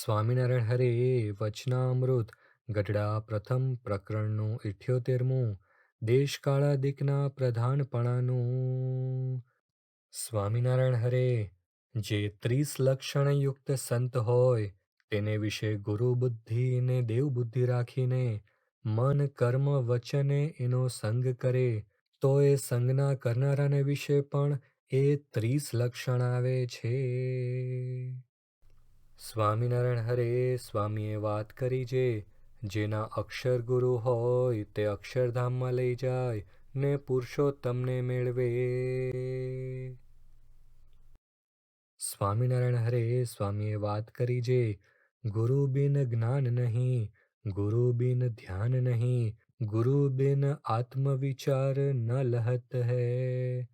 સ્વામિનારાયણ હરે વચનામૃત ગઢડા પ્રથમ પ્રકરણનું 78મું દેશકાળાદિકના પ્રધાનપણાનું. સ્વામિનારાયણ હરે, જે 30 લક્ષણયુક્ત સંત હોય તેને વિશે ગુરુ બુદ્ધિ ને દેવ બુદ્ધિ રાખીને મન કર્મ વચને એનો સંગ કરે તો એ સંગના કરનારાને વિશે પણ એ 30 લક્ષણ આવે છે. સ્વામિનારાયણ હરે, સ્વામીએ વાત કરી જેના અક્ષર ગુરુ હોય તે અક્ષરધામમાં લઈ જાય ને પુરુષોત્તમને મેળવે. સ્વામિનારાયણ હરે, સ્વામીએ વાત કરી ગુરુ બિન જ્ઞાન નહીં, ગુરુ બિન ધ્યાન નહીં, ગુરુ બિન આત્મવિચાર ન લહત હૈ.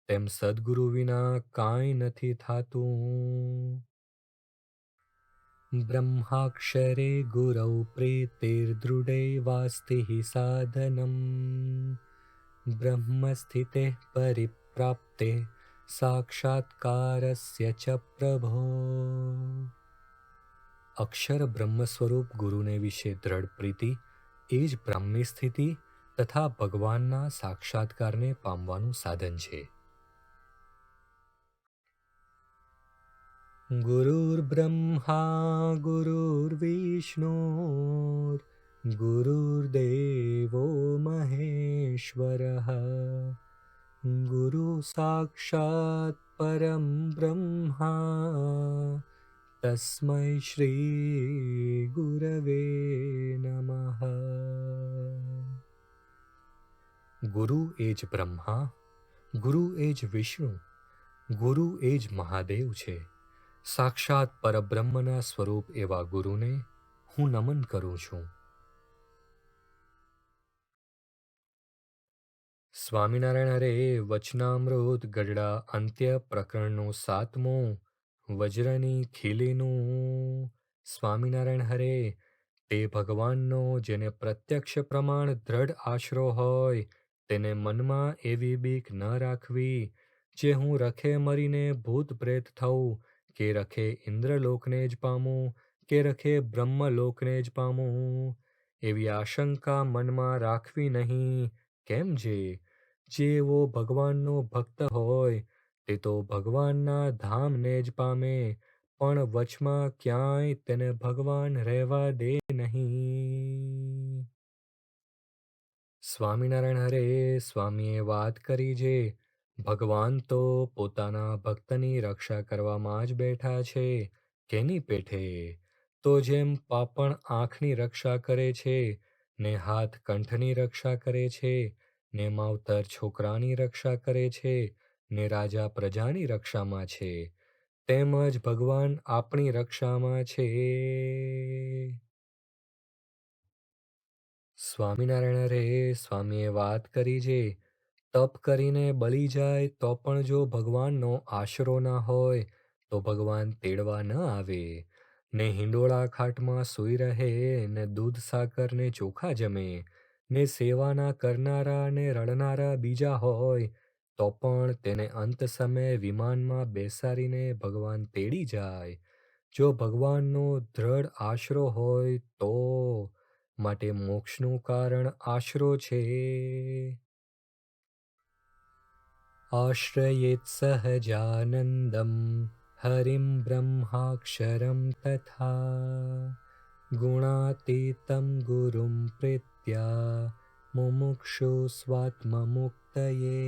તેમ સદગુરુ વિના કાંઈ નથી થાતું. બ્રહ્માક્ષરે ગુરૌ પ્રીતિર્દૃઢૈવાસ્તિ સાધનમ બ્રહ્મસ્થિતે પરિપ્રાપ્તે સાક્ષાત્કારસ્ય ચ પ્રભો. અક્ષર બ્રહ્મ સ્વરૂપ ગુરુને વિશે દ્રઢ પ્રીતિ એ જ બ્રહ્મની સ્થિતિ તથા ભગવાનના સાક્ષાત્કારને પામવાનું સાધન છે. ગુરુર્બ્રહ્મા ગુરુર્વિષ્ણુર ગુરુર્દેવો મહેશ્વરઃ ગુરુ સાક્ષાત પરમ બ્રહ્મા તસ્મૈ શ્રી ગુરવે નમઃ. ગુરુ એ જ બ્રહ્મા, ગુરુ એ જ વિષ્ણુ, ગુરુ એ જ મહાદેવ છે. સાક્ષાત પરબ્રહ્મના સ્વરૂપ એવા ગુરુને હું નમન કરું છું. સ્વામિનારાયણ હરે વચનામૃત ગઢડા અંત્ય પ્રકરણનું 7મું વજ્રની ખીલીનું. સ્વામિનારાયણ હરે, તે ભગવાનનો જેને પ્રત્યક્ષ પ્રમાણ દ્રઢ આશરો હોય તેને મનમાં એવી બીક ન રાખવી જે હું રખે મરીને ભૂત પ્રેત થઉં કે રખે ઇન્દ્રલોકને જ પામું કે રખે બ્રહ્મલોકને જ પામું એવી આશંકા મનમાં રાખવી નહીં. કેમ જે એવો ભગવાનનો ભક્ત હોય તે તો ભગવાનના ધામને જ પામે પણ વચમાં ક્યાંય તેને ભગવાન રહેવા દે નહીં. સ્વામિનારાયણ હરે, સ્વામીએ વાત કરી ભગવાન તો પોતાના ભક્તની રક્ષા કરવામાં જ બેઠા છે. કેની પેઠે? તો જેમ પાપણ આંખની રક્ષા કરે છે ને હાથ કંઠની રક્ષા કરે છે ને માવતર છોકરાની રક્ષા કરે છે ને રાજા પ્રજાની રક્ષામાં છે તેમજ ભગવાન આપણી રક્ષામાં છે. સ્વામિનારાયણ હરે, સ્વામીએ વાત કરી તપ કરીને બળી જાય તો પણ જો ભગવાનનો આશરો ના હોય તો ભગવાન તેડવા ન આવે ને હિંડોળા ખાટમાં સૂઈ રહે ને દૂધ સાકર ને ચોખા જમે ને સેવાના કરનારા ને રડનારા બીજા હોય તો પણ તેને અંત સમયે વિમાનમાં બેસાડીને ભગવાન તેડી જાય. જો ભગવાનનો દ્રઢ આશરો હોય તો માટે મોક્ષનું કારણ આશરો છે. આશ્રયેત સહજાનંદમ હરિમ બ્રહ્માક્ષરમ તથા ગુણાતીતમ ગુરુમ પ્રીત્યા મુમુક્ષુ સ્વાત્મમુક્તયે.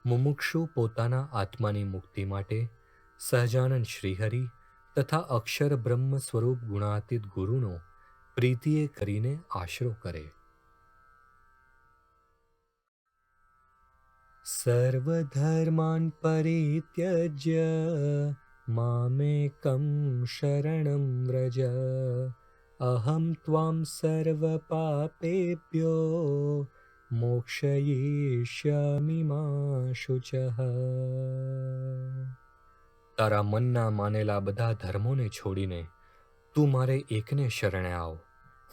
મુમુક્ષુ પોતાના આત્માની મુક્તિ માટે સહજાનંદ શ્રીહરિ તથા અક્ષર બ્રહ્મ સ્વરૂપ ગુણાતીત ગુરુનો પ્રીતિએ કરીને આશરો કરે. સર્વધર્માન પરિત્યજ્ય મામેકં શરણં વ્રજ અહં ત્વાં સર્વ પાપેભ્યો મોક્ષયિષ્યામિ મા શુચઃ. તારા મનના માનેલા બધા ધર્મોને છોડીને તું મારે એકને શરણે આવ.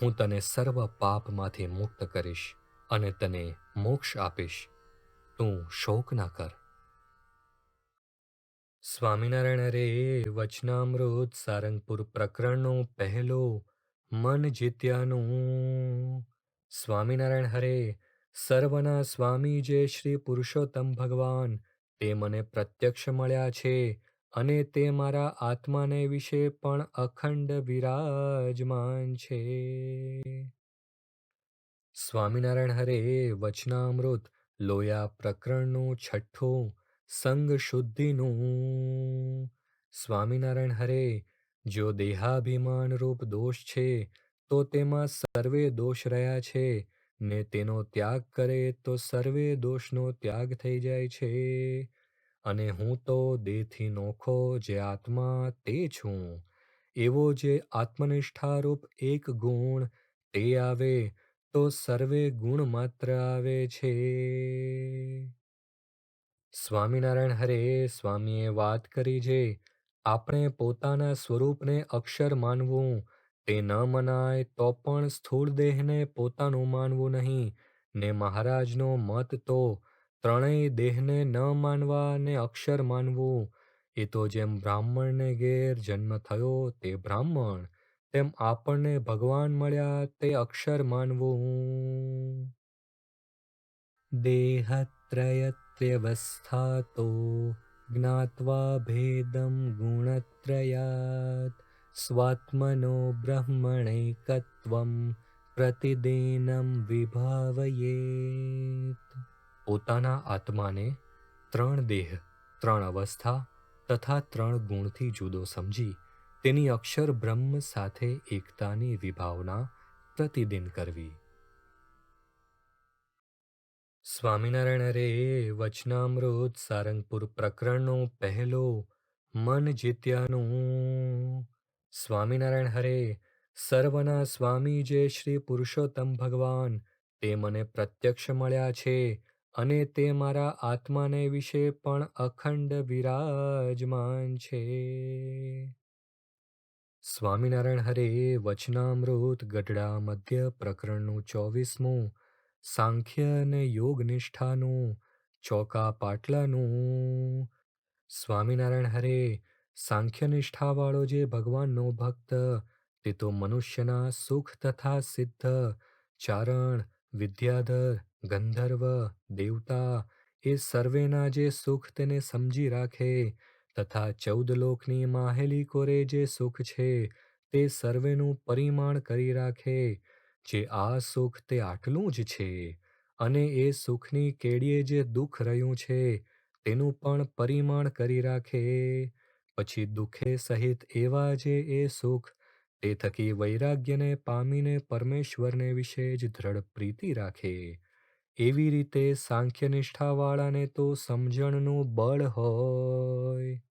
હું તને સર્વ પાપમાંથી મુક્ત કરીશ અને તને મોક્ષ આપીશ. તું શોક ના કર. સ્વામિનારાયણ હરે વચનામૃત સારંગપુર પ્રકરણનો પહેલો મન જીત્યાનું. સ્વામિનારાયણ હરે સર્વના સ્વામી જે શ્રી પુરુષોત્તમ ભગવાન તે મને પ્રત્યક્ષ મળ્યા છે અને તે મારા આત્માને વિશે પણ અખંડ વિરાજમાન છે. સ્વામિનારાયણ હરે વચનામૃત લોયા પ્રકરણનું છઠ્ઠું સંગ શુદ્ધિનું. સ્વામિનારાયણ હરે જો દેહાભિમાન રૂપ દોષ છે તો તેમાં સર્વે દોષ રહ્યા છે ને તેનો ત્યાગ કરે તો સર્વે દોષનો ત્યાગ થઈ જાય છે. અને હું તો દેહથી નોખો જે આત્મા તે છું એવો જે આત્મનિષ્ઠારૂપ એક ગુણ તે આવે તો સર્વે ગુણ માત્ર આવે છે. સ્વામિનારાયણ હરે સ્વામીએ વાત કરી જે આપણે પોતાના સ્વરૂપને અક્ષર માનવું તે ન મનાય તો પણ સ્થૂળ દેહને પોતાનું માનવું નહીં ને મહારાજનો મત તો ત્રણેય દેહને ન માનવા ને અક્ષર માનવું એ તો જેમ બ્રાહ્મણને ઘેર જન્મ થયો તે બ્રાહ્મણ તેમ આપણને ભગવાન મળ્યા તે અક્ષર માનવું. દેહત્રયત્યવસ્થાતો જ્ઞાત્વા ભેદમ ગુણત્રયાત સ્વાત્મનો બ્રહ્મણૈકત્વમ પ્રતિદિનમ વિભાવયેત. પોતાના આત્માને ત્રણ દેહ, ત્રણ અવસ્થા તથા ત્રણ ગુણથી જુદો સમજી તેની અક્ષર બ્રહ્મ સાથે એકતાની વિભાવના પ્રતિદિન કરવી. સ્વામિનારાયણ હરે વચનામૃત સારંગપુર પ્રકરણનો પહેલો મન જીત્યાનું. સ્વામિનારાયણ હરે સર્વના સ્વામી જે શ્રી પુરુષોત્તમ ભગવાન તે મને પ્રત્યક્ષ મળ્યા છે અને તે મારા આત્માને વિશે પણ અખંડ વિરાજમાન છે. સ્વામિનારાયણ હરે વચનામૃત ગઢડા મધ્ય પ્રકરણનું 24મું સાંખ્ય અને યોગ નિષ્ઠાનું ચોકા પાટલાનું. સ્વામિનારાયણ હરે સાંખ્ય નિષ્ઠાવાળો જે ભગવાનનો ભક્ત તે તો મનુષ્યના સુખ તથા સિદ્ધ ચારણ વિદ્યાધર ગંધર્વ દેવતા એ સર્વેના જે સુખ તેને સમજી રાખે તથા 14 લોકની માહેલી કોરે જે સુખ છે તે સર્વેનું પરિમાણ કરી રાખે. જે આ સુખ તે આટલું જ છે અને એ સુખની કેડીએ જે દુઃખ રહ્યું છે તેનું પણ પરિમાણ કરી રાખે. પછી દુઃખે સહિત એવા જે એ સુખ તે થકી વૈરાગ્યને પામીને પરમેશ્વરને વિશે જ દ્રઢ પ્રીતિ રાખે. એવી રીતે સાંખ્ય નિષ્ઠાવાળાને તો સમજણનું બળ હોય.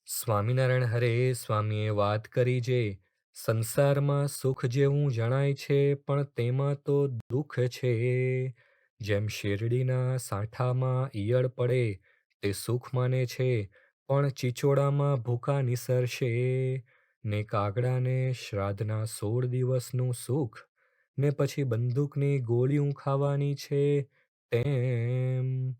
સ્વામિનારાયણ હરે સ્વામીએ વાત કરી જે સંસારમાં સુખ જેવું જણાય છે પણ તેમાં તો દુઃખ છે. જેમ શેરડીના સાંઠામાં ઈયળ પડે તે સુખ માને છે પણ ચીચોડામાં ભૂકા નિસરશે. ને કાગડાને શ્રાદ્ધના 16 દિવસનું સુખ ને પછી બંદૂકની ગોળીઓ ખાવાની છે તેમ.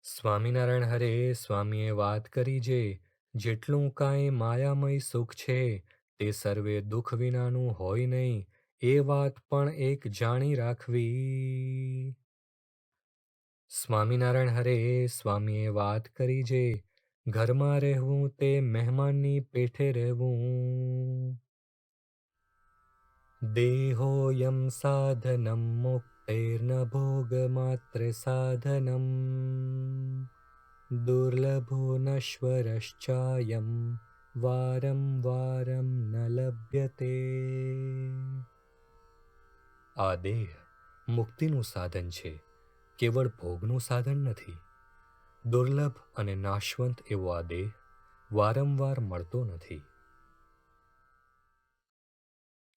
સ્વામિનારાયણ હરે સ્વામીએ વાત કરી જે જેટલું કાંઈ માયામય સુખ છે તે સર્વે દુઃખ વિનાનું હોય નહીં એ વાત પણ એક જાણી રાખવી. સ્વામિનારાયણ હરે સ્વામીએ વાત કરી જે ઘરમાં રહેવું તે મહેમાનની પેઠે રહેવું. દેહોયમ સાધનમ મુક્તૈર્ન ભોગમાત્ર સાધનમ દુર્લભો નશ્વરશ્ચાયમ વારમ વારમ ન લભ્યતે. આ દેહ મુક્તિનું સાધન છે, કેવળ ભોગનું સાધન નથી. દુર્લભ અને નાશવંત એવો આ દેહ વારંવાર મળતો નથી.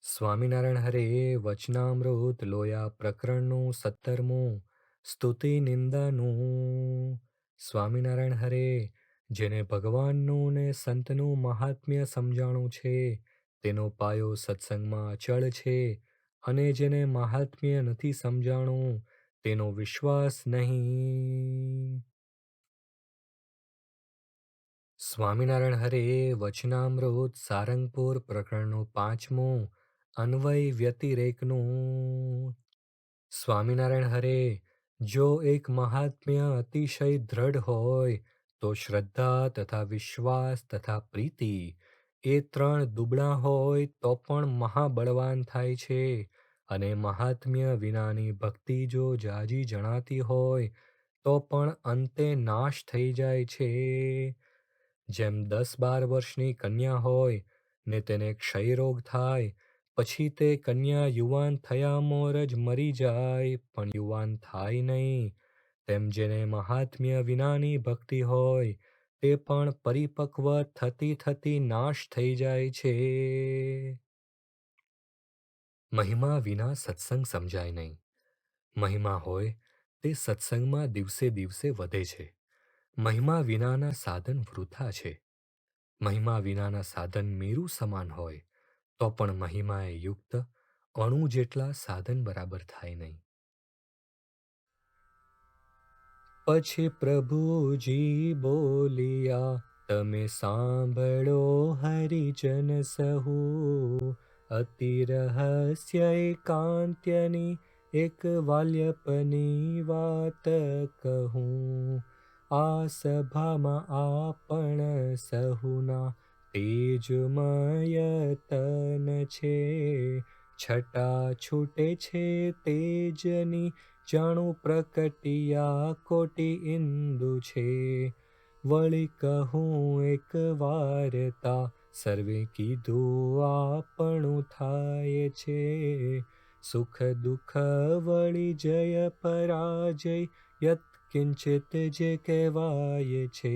સ્વામિનારાયણ હરે વચનામૃત લોયા પ્રકરણનું 17મું સ્તુતિ નિંદાનું. સ્વામિનારાયણ હરે જેને ભગવાનનું ને સંતનું મહાત્મ્ય સમજાણું છે તેનો પાયો સત્સંગમાં અચળ છે અને જેને મહાત્મ્ય નથી સમજાણું તેનો વિશ્વાસ નહીં. સ્વામિનારાયણ હરે વચનામૃત સારંગપુર પ્રકરણનું 5મું અન્વય વ્યતિરેકનું. સ્વામિનારાયણ હરે, જો એક મહાત્મ્ય અતિશય દ્રઢ હોય તો શ્રદ્ધા તથા વિશ્વાસ તથા પ્રીતિ એ 3 દુબળા હોય તો પણ મહાબળવાન થાય છે, અને મહાત્મ્ય વિનાની ભક્તિ જો જાજી જણાતી હોય તો પણ અંતે નાશ થઈ જાય છે. જેમ 10-12 વર્ષની કન્યા હોય ને તેને ક્ષયરોગ થાય, પછી તે કન્યા યુવાન થયા મોર જ મરી જાય પણ યુવાન થાય નહીં, તેમ જેને મહાત્મ્ય વિનાની ભક્તિ હોય તે પણ પરિપક્વ થતી થતી નાશ થઈ જાય છે. મહિમા વિના સત્સંગ સમજાય નહીં. મહિમા હોય તે સત્સંગમાં દિવસે દિવસે વધે છે. મહિમા વિનાના સાધન વૃથા છે. મહિમા વિનાના સાધન મેરુ સમાન હોય તો પણ મહિમાએ યુક્ત અણુ જેટલા સાધન બરાબર થાય નહીં. પછી પ્રભુજી બોલિયા, તમે સાંભળો હરિજન સહુ, અતિ રહસ્ય એકાંત્યની એક વાલ્યપની વાત કહું. આ સભામાં આપણ સહુના તેજમય તન છે, છટા છૂટે છે તેજની જાણું પ્રકટિયા કોટી ઇન્દુ છે. વળી કહું એક વાર્તા, સર્વે કીધું આપણું થાય છે, સુખ દુઃખ વળી જય પરાજય યત્ કિંચિત જે કહેવાય છે.